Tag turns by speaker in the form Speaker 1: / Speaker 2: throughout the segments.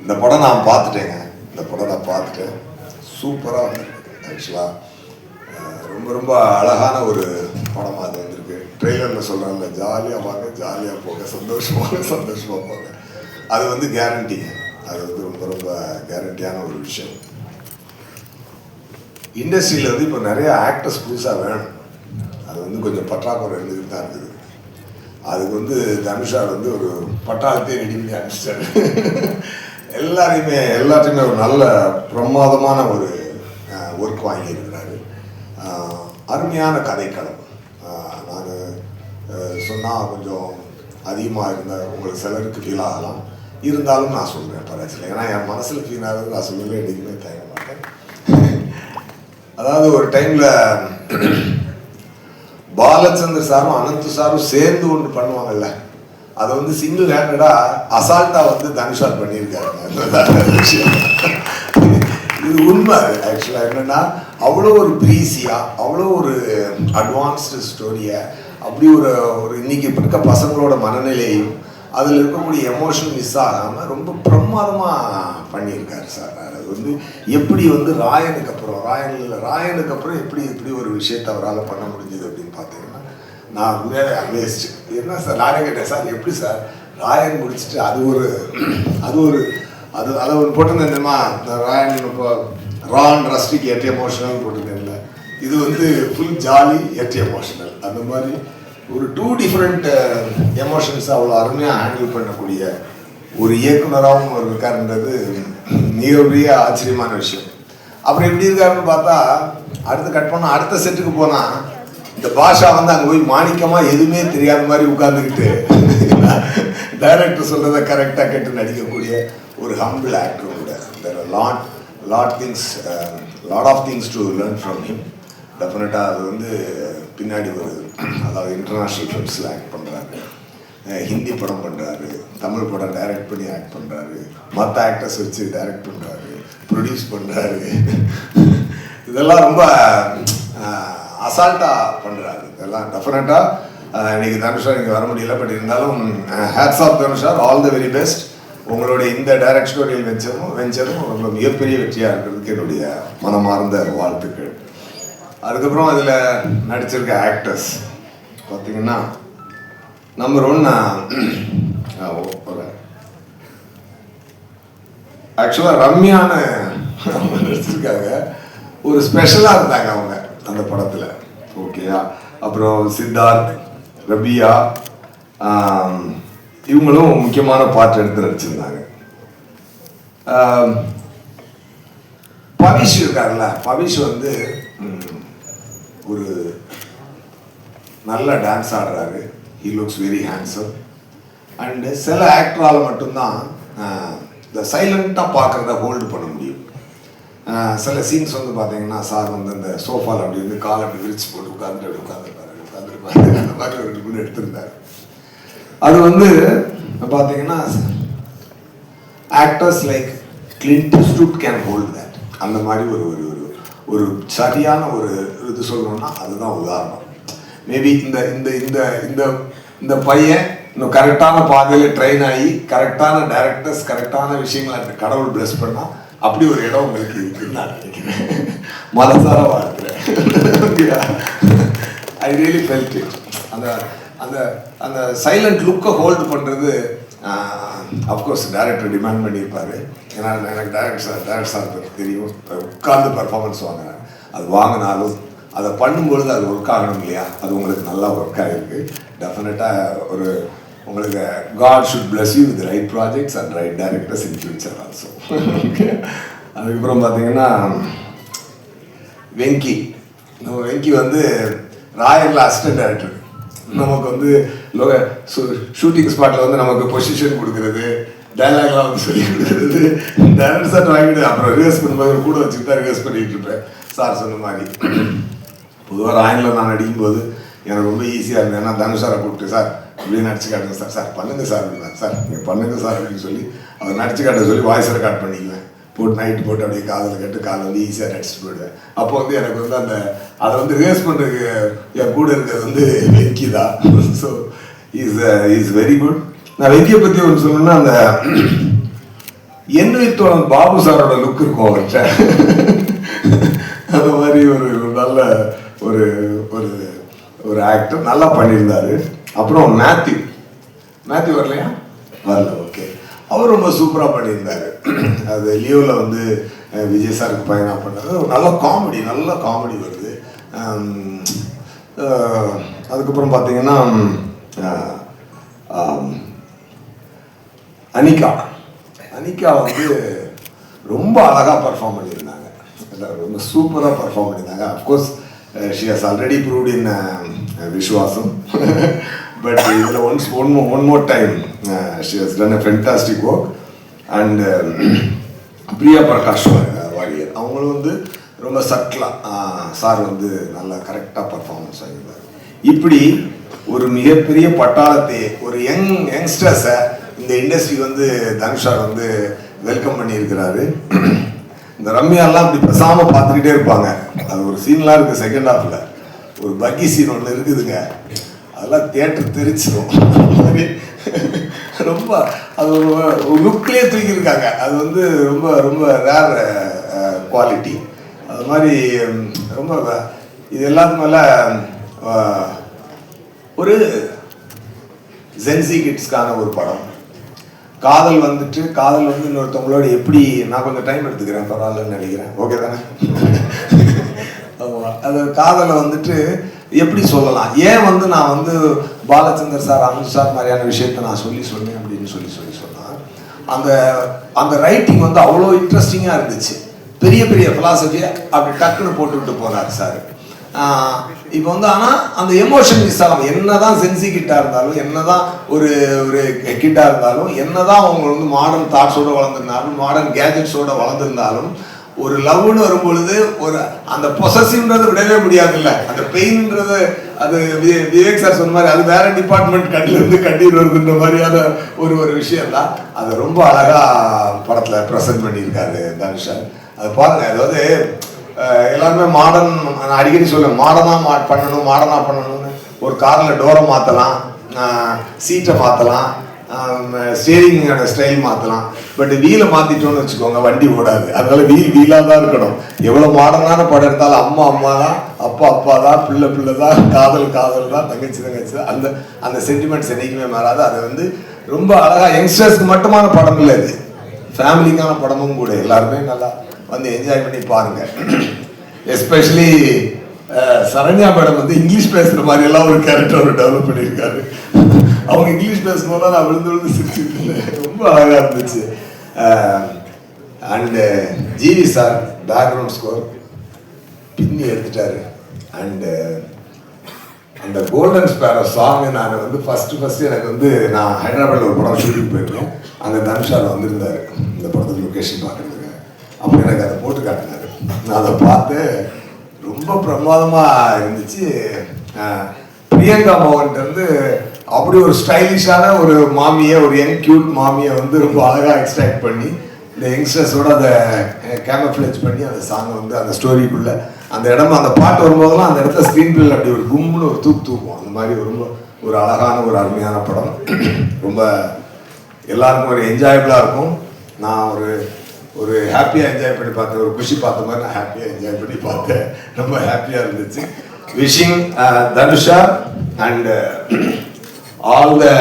Speaker 1: இந்த படம் நான் பார்த்துட்டேங்க. இந்த படம் நான் பார்த்துட்டேன். சூப்பராக வந்திருக்கு. ஆக்சுவலாக ரொம்ப ரொம்ப அழகான ஒரு படமாக அது வந்திருக்கு. ட்ரெய்லரில் சொல்கிறாங்க, ஜாலியாக வாங்க, ஜாலியாக போங்க, சந்தோஷமாக போங்க. அது வந்து கேரண்டிங்க. அது வந்து ரொம்ப ரொம்ப கேரண்டியான ஒரு விஷயம். இண்டஸ்ட்ரியில் வந்து இப்போ நிறைய ஆக்டர்ஸ் புதுசாக வேணும். அது வந்து கொஞ்சம் பற்றாக்குறை இருந்துக்கிட்டு தான் இருக்குது. அதுக்கு வந்து தனுஷா வந்து ஒரு பட்டாளத்தையே ரெடி பண்ணி அனுப்பிச்சிட்டாரு. எல்லாத்தையுமே ஒரு நல்ல பிரமாதமான ஒரு ஒர்க் வாங்கியிருக்கிறாரு. அருமையான கதைக்களம். நான் சொன்னால் கொஞ்சம் அதிகமாக இருந்த உங்களுக்கு சிலருக்கு ஃபீல் ஆகலாம். இருந்தாலும் நான் சொல்கிறேன் பரவாயில்ல. ஏன்னா என் மனசில் ஃபீல் ஆகுது. நான் சொல்லவே என்றைக்குமே தயங்க மாட்டேன். அதாவது ஒரு டைமில் பாலச்சந்தர் சாரும் அனந்த் சாரும் சேர்ந்து ஒன்று பண்ணுவாங்கல்ல, அதை வந்து சிங்கிள் ஹேண்டடாக அசால்ட்டாக வந்து தனுஷா பண்ணியிருக்காரு. இது உண்மை. ஆக்சுவலாக என்னென்னா அவ்வளோ ஒரு ப்ரீஸியாக, அவ்வளோ ஒரு அட்வான்ஸ்டு ஸ்டோரியை, அப்படி ஒரு இன்னைக்கு இருக்க பசங்களோட மனநிலையும் அதில் இருக்கக்கூடிய எமோஷன் மிஸ் ஆகாமல் ரொம்ப பிரமாதமாக பண்ணியிருக்காரு சார். அது வந்து எப்படி வந்து ராயனுக்கு அப்புறம் எப்படி ஒரு விஷயத்தை அவரால் பண்ண முடிஞ்சது அப்படின்னு பார்த்தீங்கன்னா, நான் உண்மையாகவே அமேஸ்டு. என்ன சார் நானே கேட்டேன், சார் எப்படி சார் ராயன் முடிச்சுட்டு அதை ஒரு போட்டிருந்தேன் தெரியுமா, ராயன் இப்போ ரான் ரஸ்டிக் எட் எமோஷனல் போட்டிருந்தேன்ல, இது வந்து ஃபுல் ஜாலி எட் எமோஷனல். அந்த மாதிரி ஒரு 2 டிஃப்ரெண்ட் எமோஷன்ஸ் அவ்வளோ அருமையாக ஹேண்டில் பண்ணக்கூடிய ஒரு இயக்குனராகவும் அவர் இருக்காருன்றது மிகப்பெரிய ஆச்சரியமான விஷயம். அப்புறம் எப்படி இருக்காருன்னு பார்த்தா, அடுத்து கட் பண்ணால் அடுத்த செட்டுக்கு போனால் இந்த பாஷா வந்து அங்கே போய் மாணிக்கமாக எதுவுமே தெரியாத மாதிரி உட்கார்ந்துக்கிட்டு டைரக்டர் சொல்கிறத கரெக்டாக கேட்டு நடிக்கக்கூடிய ஒரு ஹம்பிள் ஆக்டர் கூட. There are lot of things to learn from him. டெஃபினட்டாக அது வந்து பின்னாடி வருது. அதாவது இன்டர்நேஷ்னல் ஃபிலிம்ஸில் ஆக்ட் பண்ணுறாரு, ஹிந்தி படம் பண்ணுறாரு, தமிழ் படம் டைரக்ட் பண்ணி ஆக்ட் பண்ணுறாரு, மற்ற ஆக்டர்ஸ் வச்சு டைரக்ட் பண்ணுறாரு, ப்ரொடியூஸ் பண்ணுறாரு. இதெல்லாம் ரொம்ப அசால்ட்டாக பண்ணுறாரு. இதெல்லாம் டெஃபினட்டாக இன்னைக்கு தனுஷா இங்கே வர முடியல. பட் இருந்தாலும் ஹேட்ஸ் ஆஃப் தனுஷா, ஆல் த வெரி பெஸ்ட். உங்களுடைய இந்த டைரக்டோரியல் வெஞ்சரும் ரொம்ப மிகப்பெரிய வெற்றியாக இருக்கிறதுக்கு என்னுடைய மனமார்ந்த வாழ்த்துக்கள். அதுக்கப்புறம் அதில் நடிச்சிருக்க ஆக்டர்ஸ் பார்த்தீங்கன்னா, நம்பர் 1 ஆக்சுவலாக ரம்யான நடிச்சிருக்காங்க. ஒரு ஸ்பெஷலாக இருந்தாங்க அவங்க அந்த படத்தில். ஓகேயா. அப்புறம் சித்தார்த், ரபியா, இவங்களும் முக்கியமான பாட்டு எடுத்து நடிச்சிருந்தாங்க. பவிஷ் இருக்காருல்ல, பவிஷ் வந்து ஒரு நல்ல டான்ஸ் ஆடுறாரு. He looks very handsome. And சில ஆக்டரால் மட்டும்தான் இந்த சைலண்ட்டாக பார்க்குறத ஹோல்டு பண்ண முடியும். சில சீன்ஸ் வந்து பார்த்தீங்கன்னா, சார் வந்து அந்த சோஃபாவில் அப்படி வந்து காலை அப்படி விரிச்சு போட்டு உட்காந்துருப்பாரு. அந்த மாதிரி ஒரு நிமிடம் எடுத்திருந்தார். அது வந்து பார்த்தீங்கன்னா, actors like Clint Eastwood can hold that. அந்த மாதிரி ஒரு சரியான ஒரு இது சொல்லணும்னா அதுதான் உதாரணம். மேபி இந்த இந்த இந்த இந்த இந்த பையன் இன்னும் கரெக்டான பாதையில் ட்ரெயின் ஆகி கரெக்டான டைரக்டர்ஸ் கரெக்டான விஷயங்களை கடவுள் பிளஸ் பண்ணால் அப்படி ஒரு இடம் உங்களுக்கு இருக்குன்னு நான் நினைக்கிறேன். மனசார வாழ்க்கிறேன். I really felt it. அந்த அந்த அந்த சைலண்ட் லுக்கை ஹோல்டு பண்ணுறது அஃப்கோர்ஸ் டைரக்டர் டிமாண்ட் பண்ணியிருப்பார். ஏன்னா எனக்கு டைரக்டர் சார் தெரியும், உட்கார்ந்து பர்ஃபார்மன்ஸ் வாங்கினாங்க. அது வாங்கினாலும் அதை பண்ணும்பொழுது அது ஒர்க் ஆகணும் இல்லையா, அது உங்களுக்கு நல்லா ஒர்க் ஆகிருக்கு. டெஃபினட்டாக ஒரு உங்களுக்கு God should bless you with right projects and right directors in future also. அதுக்கப்புறம் பார்த்தீங்கன்னா வெங்கி வந்து ராயலில் அசிஸ்டன்ட் டைரக்டர். நமக்கு வந்து ஷூட்டிங் ஸ்பாட்டில் வந்து நமக்கு பொசிஷன் கொடுக்குறது, டைலாக்லாம் வந்து சொல்லி கொடுக்குறது, டைரக்டர் சார் வாங்கிட்டு அப்புறம் ரிஹர்ஸ் பண்ணும்போது கூட வச்சுட்டு தான் ரிஹர்ஸ் பண்ணிகிட்டு இருப்பேன். சார் சொன்ன மாதிரி பொதுவாக ராயனில் நான் நடிக்கும்போது எனக்கு ரொம்ப ஈஸியாக இருந்தது. ஏன்னா தனுஷாரை கூப்பிட்டு, சார் இப்படியே நடிச்சு காட்டுங்க சார், சார் பண்ணுங்க சார் அப்படின்னா, சார் நீங்கள் பண்ணுங்க சார் அப்படின்னு சொல்லி அவர் நடிச்சு காட்ட சொல்லி வாய்ஸ் ரெக்கார்ட் பண்ணிக்குவேன். போட்டு நைட்டு போட்டு அப்படியே காதில் கேட்டு காலை வந்து ஈஸியாக நடிச்சுட்டு போயிடுவேன். அப்போ வந்து எனக்கு வந்து அதை வந்து ரிஹர்ஸ் பண்ணுறதுக்கு என் கூட இருக்கிறது வந்து வெங்கி தான். So is very good. நான் வெங்கியை பற்றி ஒரு சொல்லணும்னா, அந்த எண்ணுயிர் தோழன் பாபு சாரோட லுக் இருக்கும் அவர்கிட்ட. அந்த மாதிரி ஒரு நல்ல ஒரு ஒரு ஒரு ஆக்டர், நல்லா பண்ணியிருந்தாரு. அப்புறம் மேத்யூ வரலையா? வரல, ஓகே. அவர் ரொம்ப சூப்பராக பண்ணியிருந்தார். அது லியோவில் வந்து விஜய் சாருக்கு பையனாக பண்ணது. நல்ல காமெடி வருது. அதுக்கப்புறம் பார்த்தீங்கன்னா அனிகா வந்து ரொம்ப அழகாக பர்ஃபார்ம் பண்ணியிருந்தாங்க. ரொம்ப சூப்பராக பர்ஃபார்ம் பண்ணியிருந்தாங்க. Of course she has already proved in Viswasam. But இதில் one more time she has done a fantastic work. And Priya Prakash Varrier அவங்களும் வந்து ரொம்ப சட்டிலாக சார் வந்து நல்லா கரெக்டாக பர்ஃபார்மன்ஸ் ஆகியிருந்தார். இப்படி ஒரு மிகப்பெரிய பட்டாளத்தை, ஒரு யங்ஸ்டர்ஸை இந்த இண்டஸ்ட்ரி வந்து தனுஷா வந்து வெல்கம் பண்ணியிருக்கிறாரு. இந்த ரம்யாலாம் அப்படி பேசாமல் பார்த்துக்கிட்டே இருப்பாங்க. அது ஒரு சீன்லாம் இருக்குது செகண்ட் ஹாஃபில். ஒரு பக்கி சீன் ஒன்று இருக்குதுங்க, அதெல்லாம் தியேட்டர் தெரிச்சிடும். ரொம்ப அது ஒரு லுக்லேயே தூக்கியிருக்காங்க. அது வந்து ரொம்ப ரொம்ப ரேர் குவாலிட்டி. அது மாதிரி ரொம்ப இது எல்லாத்துக்கு மேலே ஒரு ஜென்சி கிட்ஸ்க்கான ஒரு படம். காதல் வந்து இன்னொருத்தவங்களோட எப்படி, நான் கொஞ்சம் டைம் எடுத்துக்கிறேன், பரவாயில்லன்னு நினைக்கிறேன், ஓகே தானே? அது காதலை வந்துட்டு எப்படி சொல்லலாம், ஏன் வந்து நான் வந்து பாலச்சந்தர் சார், அமித் சார் மாதிரியான விஷயத்தை நான் சொன்னேன் அப்படின்னு சொல்லி சொன்னேன். அந்த ரைட்டிங் வந்து அவ்வளோ இன்ட்ரெஸ்டிங்காக இருந்துச்சு. பெரிய ஃபிலாசபியை அப்படி டக்குன்னு போட்டுவிட்டு போனார் சார். இப்போ வந்து ஆனால் அந்த எமோஷன் மிஸ் ஆகும். என்னதான் சென்சி கிட்டாக இருந்தாலும், என்னதான் ஒரு கிட்டாக இருந்தாலும், என்னதான் அவங்க வந்து மாடர்ன் தாட்ஸோடு வளர்ந்துருந்தாலும், மாடர்ன் கேஜெட்ஸோடு வளர்ந்துருந்தாலும், ஒரு லவ்னு வரும்பொழுது ஒரு அந்த பொசசிவ்ன்றதை விடவே முடியாதுல்ல. அந்த பெயின்ன்றது, அது விவேக் சார் சொன்ன மாதிரி அது வேற டிபார்ட்மெண்ட் கண்ணிலிருந்து கண்ணீர் வருதுன்ற மாதிரியான ஒரு விஷயம் தான். அதை ரொம்ப அழகா படத்துல ப்ரெசென்ட் பண்ணியிருக்காரு தனுஷா. அது பாருங்க, அதாவது எல்லாருமே மாடர்ன், நான் அடிக்கடி சொல்லுவேன், மாடர்னா பண்ணணும்னு. ஒரு கார்ல டோரை மாற்றலாம், சீட்டை மாற்றலாம், ஸ்டேரிங்கோட ஸ்டைல் மாற்றலாம். பட் வீலை மாற்றிட்டோன்னு வச்சுக்கோங்க, வண்டி ஓடாது. அதனால வீலாக தான் இருக்கணும். எவ்வளோ மாடர்னான படம் எடுத்தாலும் அம்மா தான், அப்பா தான், பிள்ளை தான், காதல் தான், தங்கச்சி தான். அந்த சென்டிமெண்ட்ஸ் என்றைக்குமே மாறாது. அதை வந்து ரொம்ப அழகாக யங்ஸ்டர்ஸ்க்கு மட்டுமான படம் இல்லை, இது ஃபேமிலிக்கான படமும் கூட. எல்லாருமே நல்லா வந்து என்ஜாய் பண்ணி பாருங்க. எஸ்பெஷலி சரண்யா மேடம் வந்து இங்கிலீஷ் பேசுகிற மாதிரி எல்லாம் ஒரு கேரக்டர் அவர் டெவலப் பண்ணியிருக்காரு. அவங்க இங்கிலீஷ் பேசும்போது நான் விழுந்து சிரிச்சுட்டு ரொம்ப அழகாக இருந்துச்சு. And GV sir background score பின்னி எடுத்துட்டாரு. அண்டு அந்த கோல்டன் ஸ்பேரோ சாங் நான் வந்து ஃபஸ்ட்டு எனக்கு வந்து, நான் ஹைதராபாத்தில் ஒரு படம் ஷூட்டிங் போயிருக்கேன். அங்கே தனுஷாவில் வந்திருந்தார் இந்த படத்துக்கு லொக்கேஷன் பார்க்குறதுக்கு. அப்போ எனக்கு அதை போட்டு காட்டினார். நான் அதை பார்த்து ரொம்ப பிரமாதமாக இருந்துச்சு. பிரியங்கா மோகன்ட்டு வந்து அப்படி ஒரு ஸ்டைலிஷான ஒரு மாமியை, ஒரு யங் கியூட் மாமியை வந்து ரொம்ப அழகாக எக்ஸ்ட்ராக்ட் பண்ணி இந்த யங்ஸ்டர்ஸோட அதை கேமஃப்ளேஜ் பண்ணி அந்த சாங்கை வந்து அந்த ஸ்டோரிக்குள்ளே அந்த இடம், அந்த பாட்டு வரும்போதெல்லாம் அந்த இடத்துல ஸ்க்ரீன் பிளேல அப்படி ஒரு கும்னு ஒரு தூக்கும். அந்த மாதிரி ரொம்ப ஒரு அழகான ஒரு அருமையான படம். ரொம்ப எல்லாருக்கும் ஒரு என்ஜாயபிளாக இருக்கும். நான் ஒரு ஹாப்பியாக என்ஜாய் பண்ணி பார்த்தேன், ஒரு குஷி பார்த்த மாதிரி நான் ஹாப்பியாக என்ஜாய் பண்ணி பார்த்தேன். ரொம்ப ஹாப்பியாக இருந்துச்சு. விஷிங் தனுஷா and all the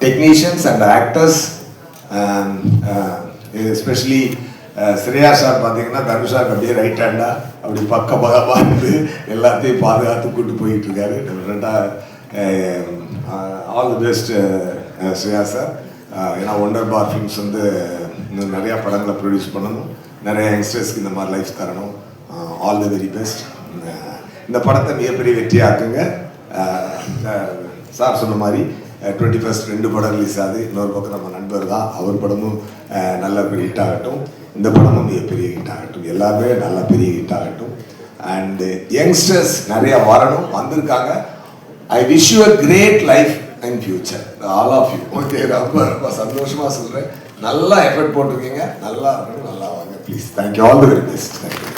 Speaker 1: technicians and actors, especially Shreya sir பார்த்தீங்கன்னா தனுஷாக்கு அப்படியே ரைட் ஹேண்டாக அப்படி பக்கமாக இருந்து எல்லாத்தையும் பாதுகாத்து கூட்டு போயிட்டு இருக்காரு. All the best Shreya sir. ஏன்னா ஒண்டர் பார் ஃபிலிம்ஸ் வந்து இன்னும் நிறையா படங்களை ப்ரொடியூஸ் பண்ணணும், நிறைய யங்ஸ்டர்ஸ்க்கு இந்த மாதிரி லைஃப் தரணும். All the very best. இந்த படத்தை மிகப்பெரிய வெற்றியாக்குங்க. சார் சொன்ன மாதிரி 21st 2 படம் ரிலீஸ் ஆகுது. இன்னொரு பக்கம் நம்ம நண்பர் தான், அவர் படமும் நல்ல பெரிய ஹிட் ஆகட்டும், இந்த படமும் மிகப்பெரிய ஹிட் ஆகட்டும், எல்லாமே நல்ல பெரிய ஹிட் ஆகட்டும். அண்டு யங்ஸ்டர்ஸ் நிறையா வரணும், வந்திருக்காங்க. I wish you a great life and future, all of you. Okay, ரொம்ப சந்தோஷமாக சொல்கிறேன். நல்லா எஃபர்ட் போட்டிருக்கீங்க, நல்லா இருக்கணும், நல்லா வாங்க please. Thank you, all the very best. Thank you.